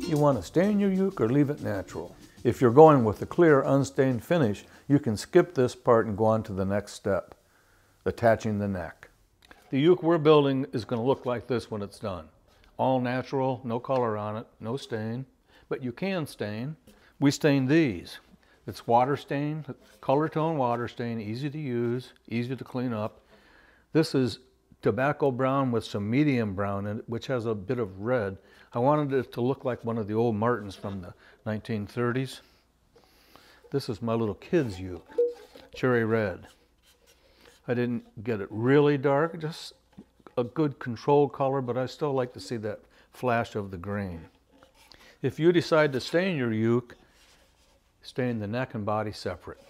You want to stain your uke or leave it natural. If you're going with a clear, unstained finish, you can skip this part and go on to the next step, attaching the neck. The uke we're building is going to look like this when it's done. All natural, no color on it, no stain, but you can stain. We stain these. It's water stain, color tone water stain, easy to use, easy to clean up. This is tobacco brown with some medium brown in it, which has a bit of red. I wanted it to look like one of the old Martins from the 1930s. This is my little kid's uke, cherry red. I didn't get it really dark, just a good controlled color, but I still like to see that flash of the green. If you decide to stain your uke, stain the neck and body separate,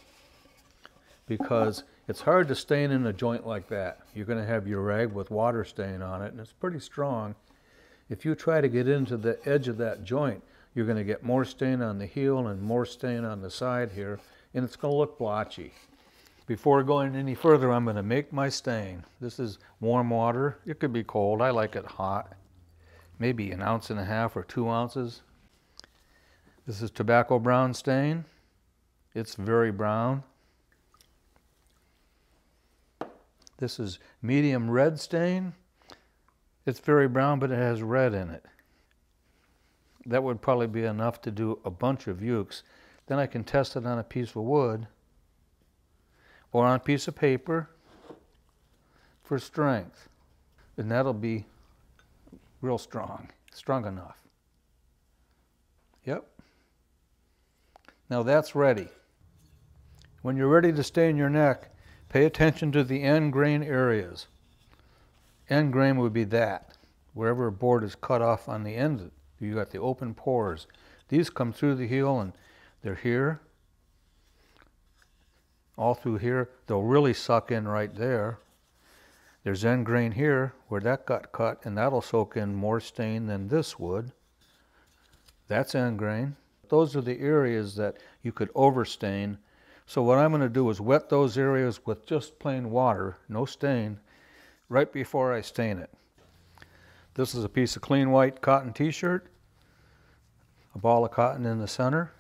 because it's hard to stain in a joint like that. You're going to have your rag with water stain on it, and it's pretty strong. If you try to get into the edge of that joint, you're going to get more stain on the heel and more stain on the side here, and it's going to look blotchy. Before going any further, I'm going to make my stain. This is warm water. It could be cold. I like it hot. Maybe 1.5 ounces or 2 ounces. This is tobacco brown stain. It's very brown. This is medium red stain. It's very brown, but it has red in it. That would probably be enough to do a bunch of ukes. Then I can test it on a piece of wood or on a piece of paper for strength. And that'll be real strong, strong enough. Yep. Now that's ready. When you're ready to stain your neck, pay attention to the end grain areas. End grain would be that, wherever a board is cut off on the end. You got the open pores. These come through the heel and they're here, all through here. They'll really suck in right there. There's end grain here where that got cut, and that'll soak in more stain than this would. That's end grain. Those are the areas that you could overstain. So what I'm going to do is wet those areas with just plain water, no stain, right before I stain it. This is a piece of clean white cotton t-shirt, a ball of cotton in the center.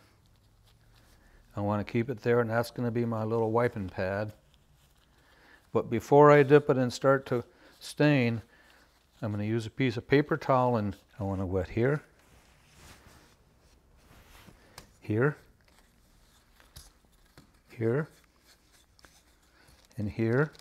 I want to keep it there, and that's going to be my little wiping pad. But before I dip it and start to stain, I'm going to use a piece of paper towel, and I want to wet here, here, here, and here.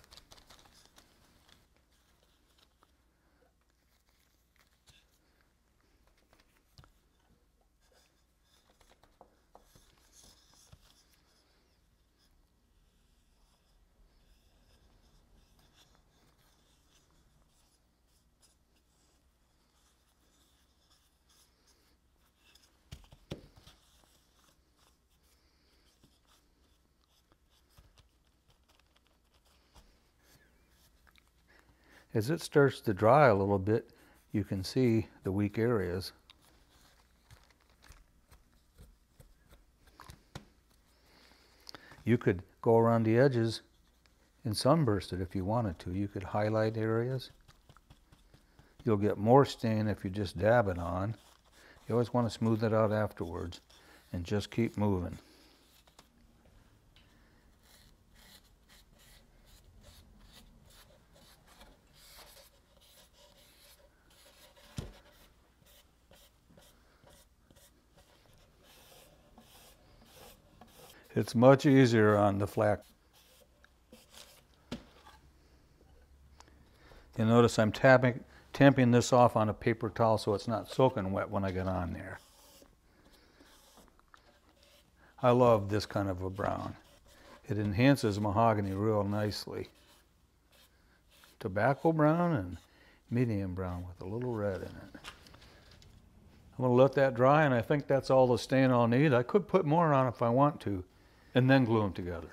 As it starts to dry a little bit, you can see the weak areas. You could go around the edges and sunburst it if you wanted to. You could highlight areas. You'll get more stain if you just dab it on. You always want to smooth it out afterwards and just keep moving. It's much easier on the flat. You'll notice I'm tamping this off on a paper towel so it's not soaking wet when I get on there. I love this kind of a brown. It enhances mahogany real nicely. Tobacco brown and medium brown with a little red in it. I'm going to let that dry, and I think that's all the stain I'll need. I could put more on if I want to, and then glue them together.